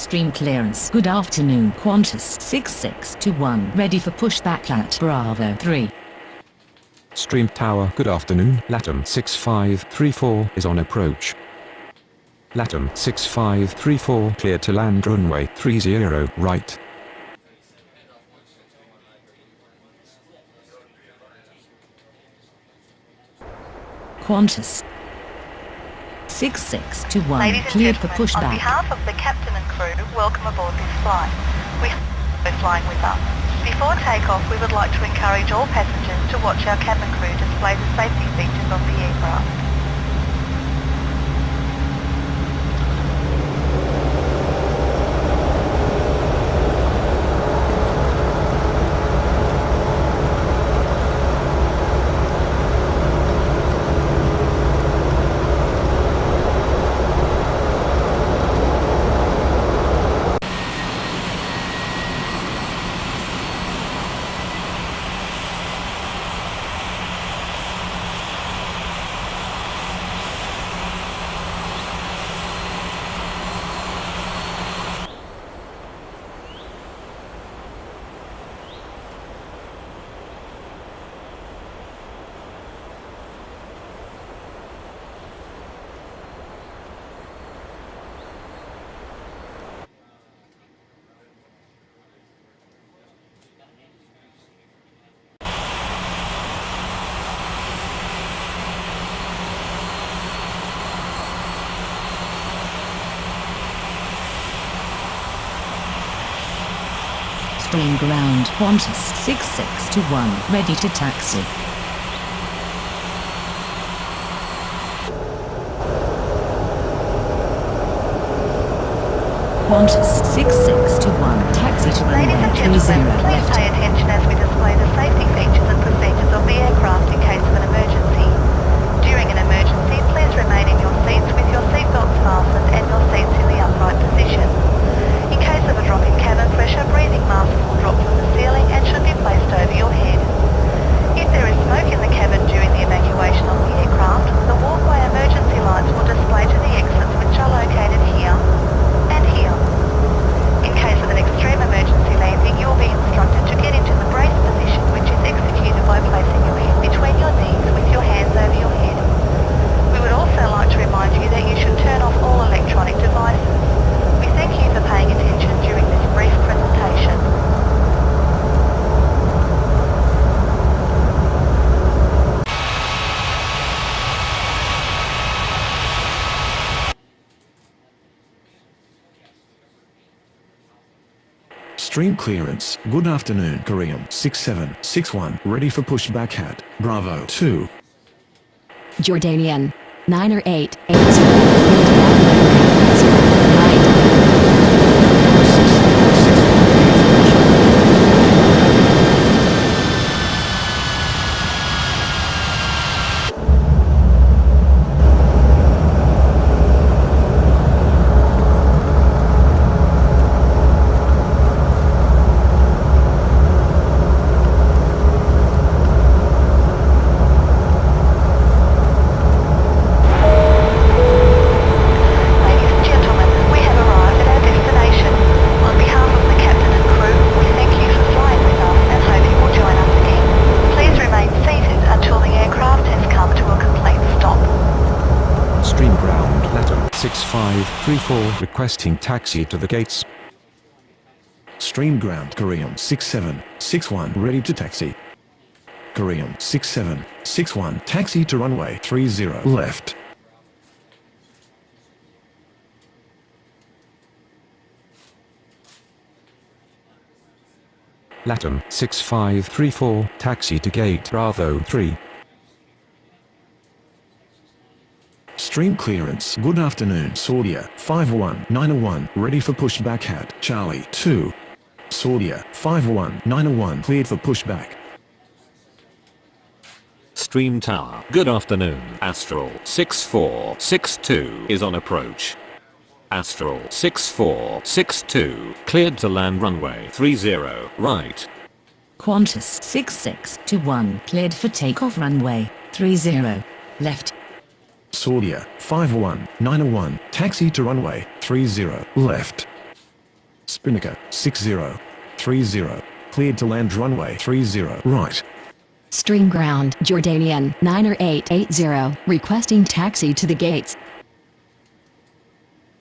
Stream clearance. Good afternoon. Qantas 6621. Ready for pushback at Bravo 3. Stream Tower. Good afternoon. LATAM 6534 is on approach. LATAM 6534 cleared to land runway 30 right. Qantas 6621 Ladies and cleared for gentlemen, pushback. on behalf of the captain and crew, welcome aboard this flight. We hope you're flying with us. Before takeoff, we would like to encourage all passengers to watch our cabin crew display the safety features of the aircraft. Stream ground. Qantas 6621 ready to taxi. Qantas 6621 taxi to Ladies runway and 30 gentlemen, please left. pay attention as we display the safety features and procedures of the aircraft in case of an emergency. During an emergency, please remain in your seats with your seatbelts fastened and your seats in the upright position. In case of a drop in cabin pressure, breathing masks will drop from the ceiling and should be placed over your head. If there is smoke in the cabin during the evacuation of the aircraft, the walkway emergency lights will display to the exits which are located here and here. In case of an extreme emergency landing, you will be instructed to get into the brace position, which is executed by placing your head between your knees with your hands over your head. We would also like to remind you that you should turn off all electronic devices. We thank you for paying attention during this brief presentation. Stream clearance. Good afternoon. Korean 6761 ready for pushback at Bravo 2. Jordanian 90880 Stream ground. LATAM 6534 requesting taxi to the gates. Stream ground. Korean 6761 ready to taxi. Korean 6761 taxi to runway 30 left. LATAM 6534 taxi to gate Bravo 3. Stream clearance. Good afternoon. Saudia 51901 ready for pushback at Charlie 2. Saudia 51901 cleared for pushback. Stream Tower. Good afternoon. Astral 6462 is on approach. Astral 6462 cleared to land runway 30 right. Qantas 6621 cleared for takeoff runway 30 left. Saudia 51901 taxi to runway 30 left. Spinnaker 6030. Cleared to land runway 30 right. Stream ground, Jordanian 9880, requesting taxi to the gates.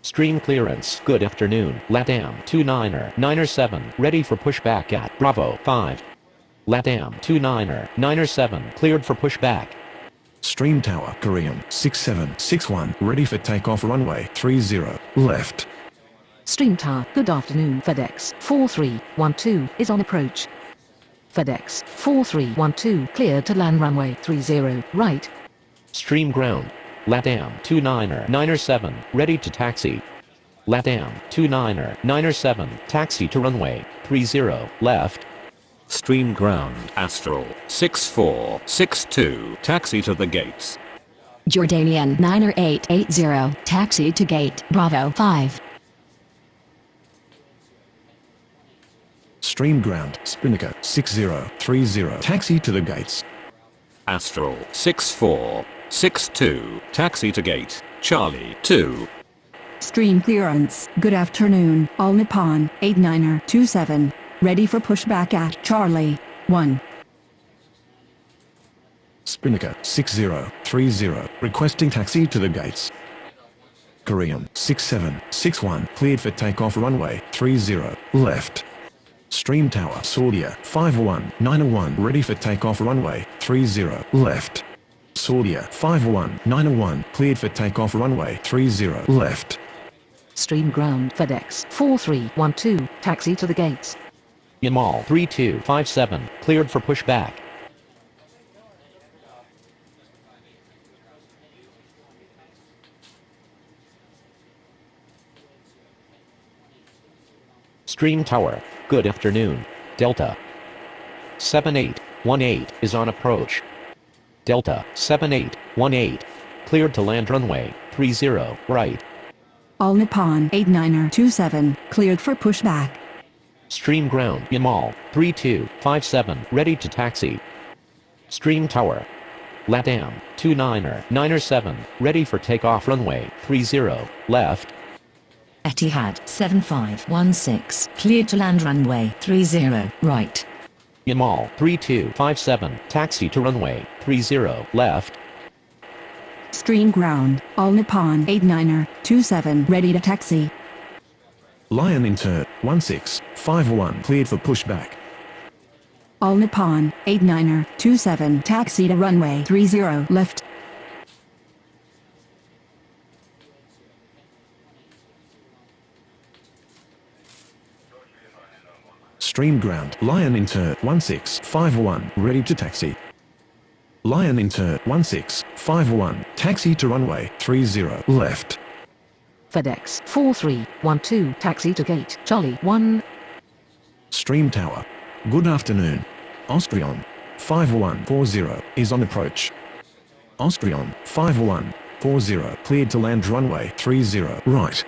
Stream clearance. Good afternoon. LATAM 29er ready for pushback at Bravo 5. LATAM 29er cleared for pushback. Stream tower Korean 6761 ready for takeoff runway 30 left. Stream tower, good afternoon. FedEx 4312 is on approach. FedEx 4312 cleared to land runway 30 right. Stream ground. LATAM 29er ready to taxi. LATAM 29er taxi to runway 30 left. Stream ground. Astral 6462 taxi to the gates. Jordanian 9880, taxi to gate Bravo 5. Stream ground Spinnaker 6030 taxi to the gates. Astral 6462 taxi to gate Charlie 2. Stream clearance. Good afternoon. All Nippon 89er27. Ready for pushback at Charlie 1. Spinnaker 6030 requesting taxi to the gates. Korean 6761 cleared for takeoff runway 30 left. Stream tower Saudia 51901 ready for takeoff runway 30 left. Saudia 51901 cleared for takeoff runway 30 left. Stream ground. FedEx 4312 taxi to the gates. Yamal 3257 cleared for pushback. Stream tower. Good afternoon. Delta 7818 is on approach. Delta 7818 cleared to land runway 30 right. All Nippon 89er27 cleared for pushback. Stream ground Yamal 3257 ready to taxi. Stream tower. LATAM 29er ready for takeoff runway 30 left. Etihad 7516 cleared to land runway 30 right. Yamal 3257 taxi to runway 30 left. Stream ground. All Nippon 89er27 ready to taxi. Lion Inter 1651 cleared for pushback. All Nippon 89er27 taxi to runway 30 left. Stream ground Lion Inter 1651 ready to taxi. Lion Inter 1651 taxi to runway 30 left. FedEx 4312 taxi to gate Charlie 1. Stream tower. Good afternoon. Austrion 5140 is on approach. Austrion 5140 cleared to land runway 30 right.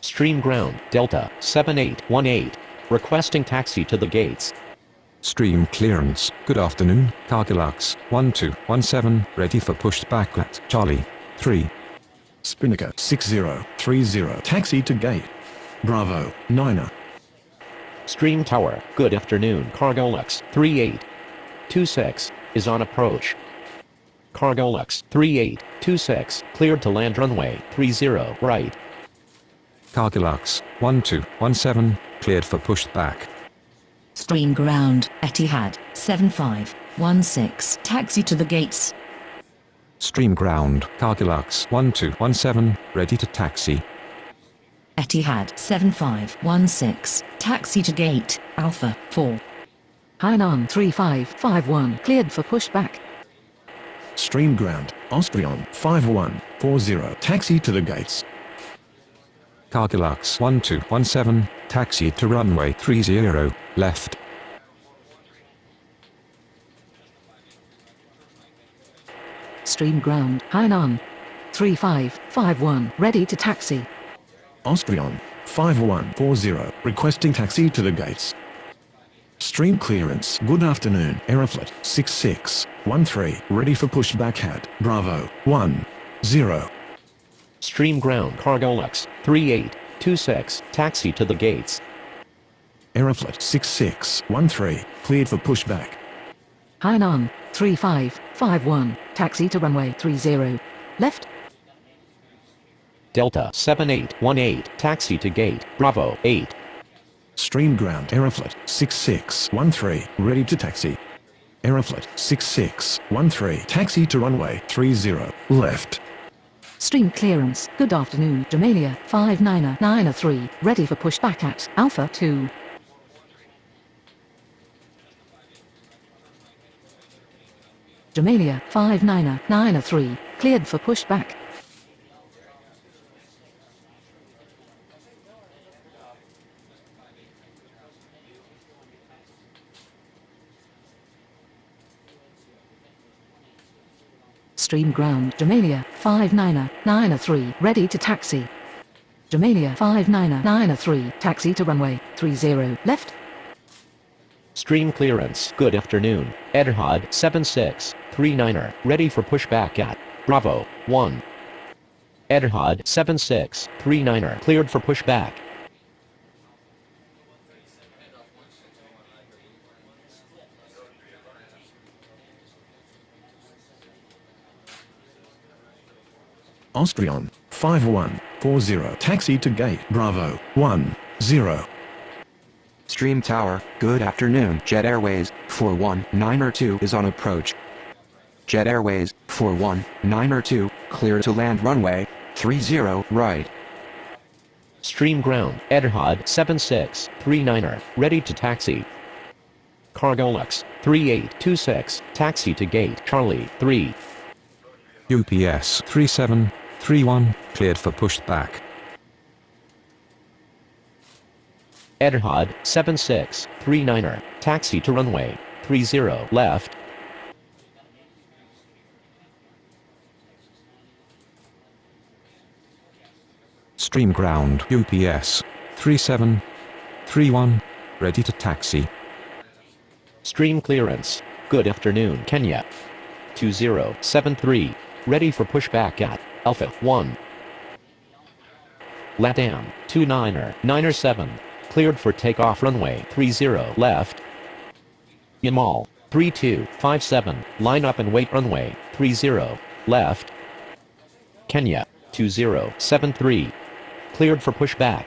Stream ground Delta 7818 requesting taxi to the gates. Stream clearance. Good afternoon. Cargilux 1217 ready for pushback at Charlie 3. Spinnaker 6030 taxi to gate. Bravo 9er. Stream tower. Good afternoon. Cargolux 3826 is on approach. Cargolux 3826 cleared to land runway 30 right. Cargilux 1217 cleared for pushback. Stream ground. Etihad 7516 taxi to the gates. Stream ground. Cargilux 1217 ready to taxi. Etihad 7516 taxi to gate Alpha 4. Hainan 3551 cleared for pushback. Stream ground Austrion 5140 taxi to the gates. Cargilux 1217 taxi to runway 30 left. Stream ground. Hainan 3551 ready to taxi. Austrion 5140 requesting taxi to the gates. Stream clearance. Good afternoon. Aeroflot 6613 ready for pushback at Bravo 10. Stream ground Cargolux 3826 taxi to the gates. Aeroflot 6613, cleared for pushback. Hainan 3551, taxi to runway 30. Left. Delta 7818, taxi to gate Bravo 8. Stream ground Aeroflot 6613, ready to taxi. Aeroflot 6613, taxi to runway 30, left. Stream clearance. Good afternoon. Jamalia 5993, ready for pushback at Alpha 2. Jamalia 5993, cleared for pushback. Stream ground. Jamalia 5993, ready to taxi. Jamalia 5993, taxi to runway 30, left. Stream clearance. Good afternoon. Etihad 7639er, ready for pushback at Bravo 1. Etihad 7639er, cleared for pushback. Austrian 5140, taxi to gate Bravo 10. Stream Tower, good afternoon. Jet Airways 419er2 is on approach. Jet Airways 419er2, clear to land runway 30 right. Stream ground. Etihad 7639er, ready to taxi. Cargolux 3826, taxi to gate Charlie 3. UPS 3731, cleared for pushback. Etihad 7639er, taxi to runway 30 left. Stream ground UPS 3731, ready to taxi. Stream clearance. Good afternoon. Kenya 2073, ready for pushback at Alpha 1. LATAM 29er cleared for takeoff runway 30 left. Yamal 3257, line up and wait runway 30 left. Kenya 2073, cleared for pushback.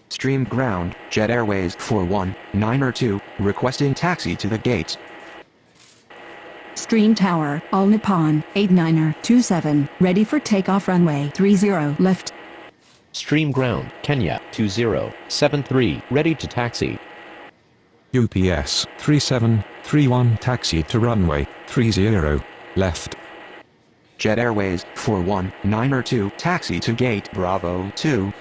Stream ground, Jet Airways 419er2, requesting taxi to the gates. Stream Tower, All Nippon 89er27, ready for takeoff runway 30, left. Stream ground, Kenya 2073, ready to taxi. UPS 3731, taxi to runway 30, left. Jet Airways 419er2, taxi to gate Bravo 2.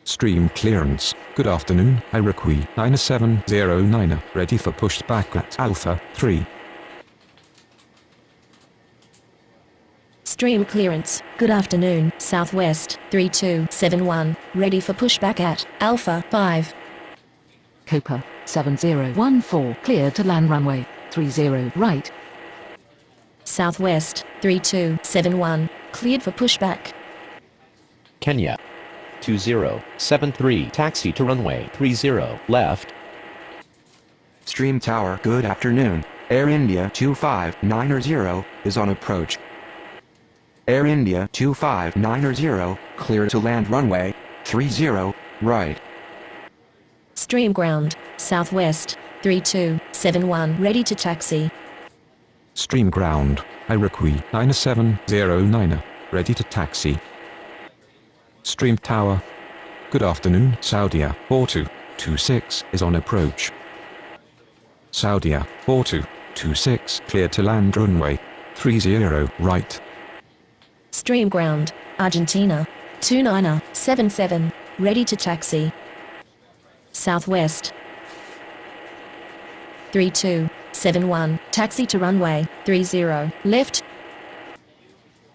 Stream clearance. Good afternoon. Iroquois 9709, ready for pushback at Alpha 3. Stream clearance. Good afternoon. Southwest 3271, ready for pushback at Alpha 5. Copa 7014, clear to land runway 30 right. Southwest 3271, cleared for pushback. Kenya 2073, taxi to runway 30 left. Stream Tower, good afternoon. Air India 259er0 is on approach. Air India 259er0, clear to land runway 30 right. Stream ground. Southwest 3271, ready to taxi. Stream ground. Iroquois 9709, ready to taxi. Stream tower. Good afternoon. Saudia 4226 is on approach. Saudia 4226, clear to land runway 30 right. Stream ground. Argentina 29er77, ready to taxi. Southwest 3271, taxi to runway 30 left.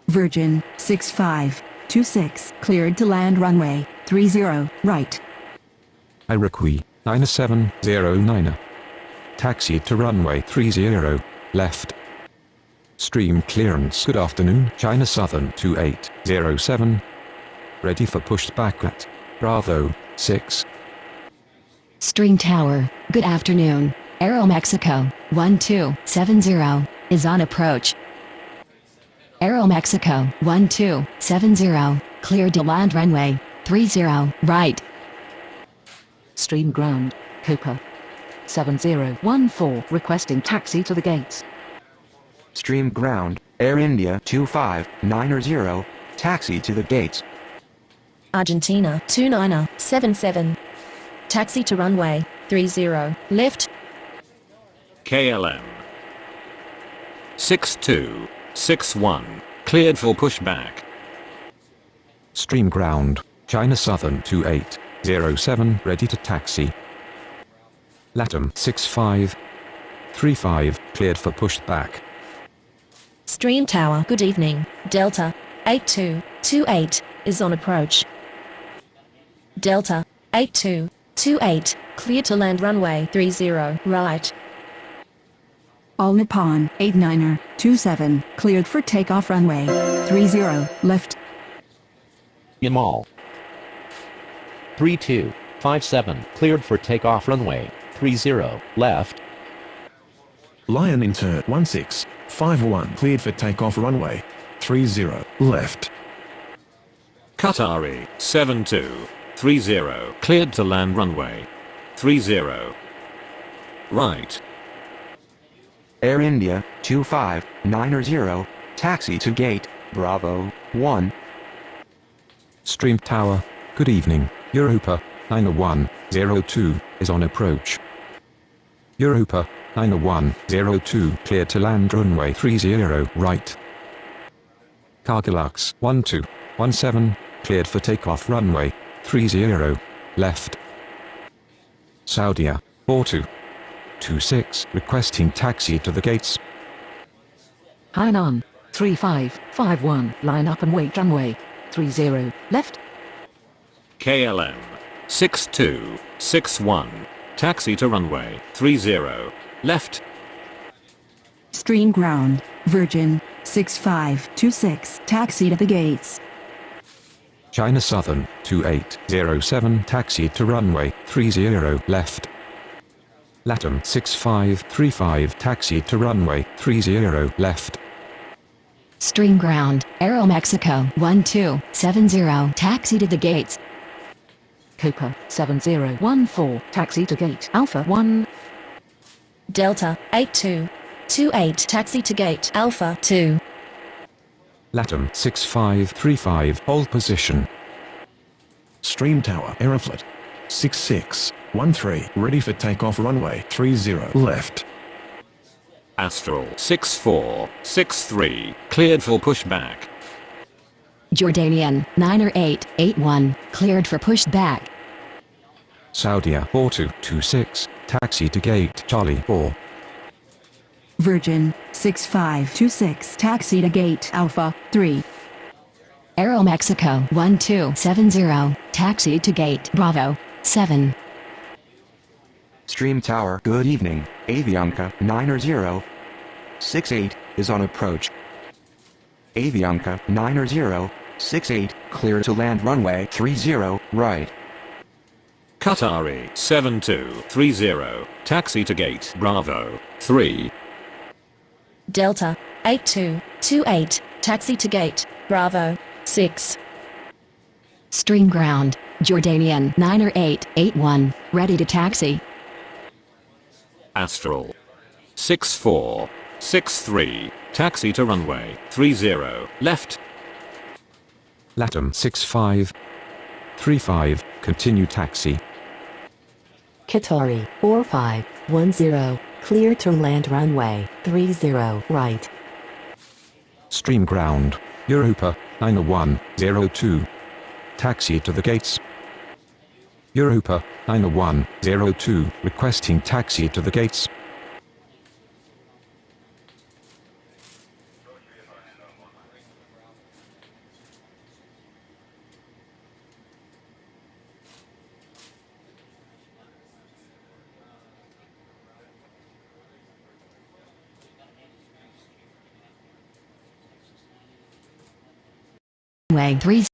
Virgin 6526, cleared to land runway 30 right. Iroquois 9709, taxi to runway 30 left. Stream clearance. Good afternoon. China Southern 2807, ready for pushback at Bravo 6. Stream Tower, good afternoon. Aero Mexico, 1270, is on approach. Aero Mexico, 1270, cleared to land runway, 30, right. Stream ground, Copa. 7014 requesting taxi to the gates. Stream ground, Air India 25900, taxi to the gates. Argentina 2977. Taxi to runway 30, left. KLM 6261, cleared for pushback. Stream ground, China Southern 2807, ready to taxi. LATAM 6535, cleared for pushback. Stream Tower, good evening. Delta 8228 is on approach. Delta 8228, clear to land runway 30, right. All Nippon 8927, cleared for takeoff runway 30, left. Yamal 3257, cleared for takeoff runway 30, left. Lion Intern 1651, cleared for takeoff runway 30, left. Qatari 7230, cleared to land runway 30, right. Air India 2590, taxi to gate, Bravo 1. Stream Tower, good evening. Europa 9102 is on approach. Europa 9102, cleared to land runway 30, right. Cargilux 1217, cleared for takeoff runway 30, left. Saudia 4226, requesting taxi to the gates. Hainan 3551, line up and wait runway 30, left. KLM 6261, taxi to runway 30, left. Stream ground, Virgin 6526, taxi to the gates. China Southern 2807, taxi to runway 30, left. LATAM 6535, taxi to runway 30, left. Stream ground, Aero Mexico, 1270, taxi to the gates. Copa 7014, taxi to gate Alpha 1. Delta 8228, taxi to gate Alpha 2. LATAM 6535, hold position. Stream Tower, Aeroflot 6613, ready for takeoff runway 30, left. Astral 6463, cleared for pushback. Jordanian, 90881, cleared for pushback. Saudia 4226, taxi to gate Charlie 4. Virgin 6526, taxi to gate Alpha 3. Aero Mexico, 1270, taxi to gate Bravo 7. Stream Tower, good evening. Avianca 9068 is on approach. Avianca 9068, clear to land runway 30, right. Qatari 7230, taxi to gate Bravo 3. Delta 8228, taxi to gate Bravo 6. Stream ground, Jordanian, 90881, ready to taxi. Astral 6463, taxi to runway 30, left. LATAM 6535, continue taxi. Qatari 4510, clear to land runway 30, right. Stream ground, Europa 9102, taxi to the gates. Europa 9102, requesting taxi to the gates. Way 3.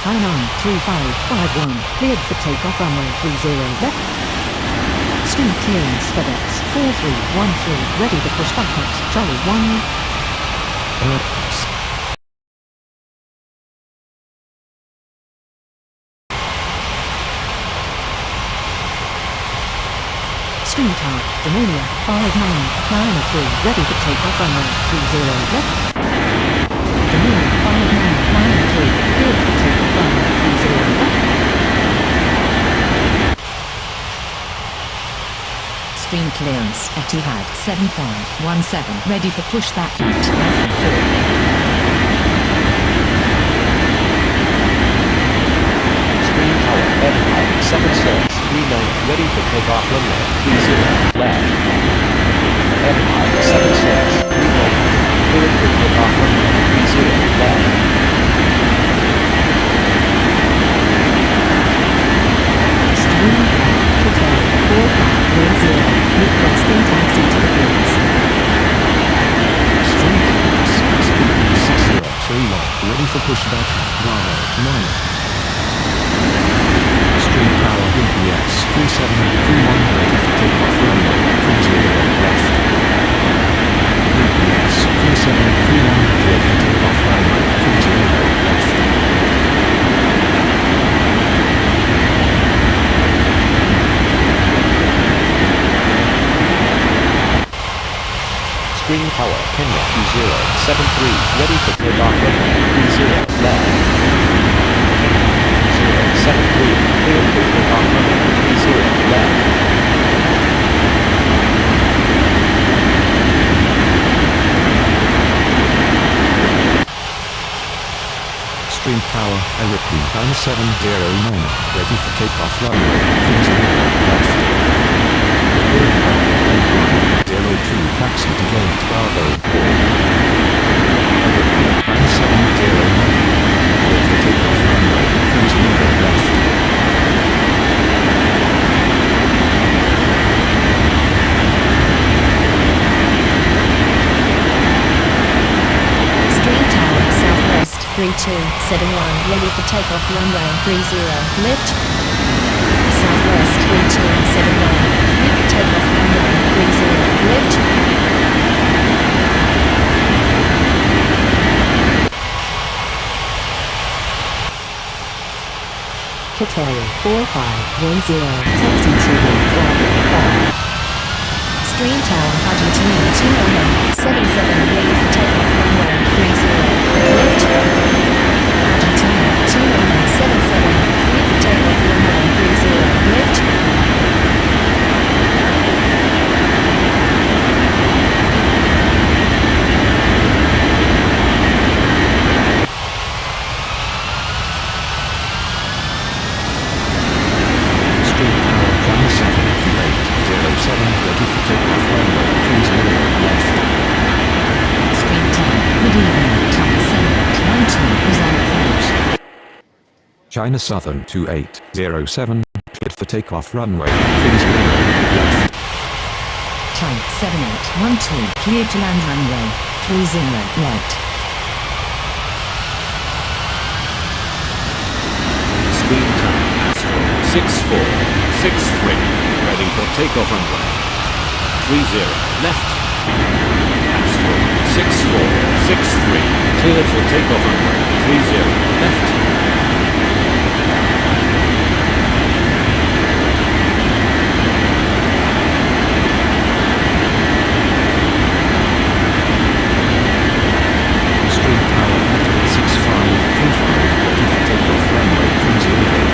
Hainan 3551, cleared for takeoff runway 30 left. Street clearance FedEx 4313, ready to push back at Charlie 1. Stream Tower, Garena 5993, ready to takeoff runway 30 left. Garena 5993, cleared for takeoff runway 30 left. Stream clearance, Etihad 7517, ready for pushback at Alpha 4. Stream Tower, Etihad 7639, ready for takeoff runway 30 left. Etihad 7639, cleared for takeoff runway 30 left. Stream Hotel 4510, requesting taxi to the gates. Stream clearance, speed 6031, ready for pushback, Bravo 9. Stream Tower UPS 3731, ready for takeoff runway 30 left. UPS 3731, cleared for takeoff runway 30 left. Stream Tower, Kenya 2073, ready for takeoff runway 30 left. 073, cleared for takeoff runway 30 left. Stream Tower, Aravind 9709, ready for takeoff runway 30 left. Delo 2, taxi to gate Bravo 4. Aravind 9709, cleared for takeoff runway 30 left. Stream Tower, Southwest 3271, ready for takeoff runway 30 left. Southwest 3271, ready for takeoff runway 30 left. Qatari 4510, taxi to Bravo 5. Stream Tower, Argentina 277, ready for takeoff runway 30 left. Argentina 277, ready for takeoff runway 30 left. Stream Tower 172807, ready for takeoff runway 30 left. Stream Tower, good evening, Type 712 is on approach. China Southern 2807, cleared for takeoff runway 30 left. Type 7812, clear to land runway 30 right. Stream Tower, Astro 6463, ready for takeoff runway 30 left. Astro 6463, cleared for takeoff runway 30 left. Stream Tower 6535, ready for takeoff runway 30 left.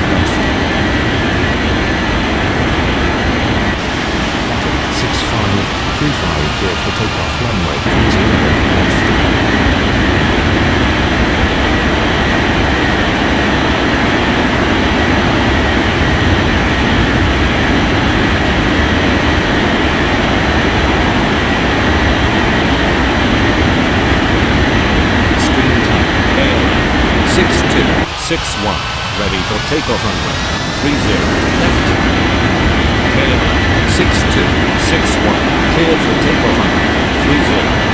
6535, cleared for takeoff runway 30 left. Stream Tower, KLM 6261, ready for takeoff runway 30 left. KLM 6261, cleared for takeoff runway 30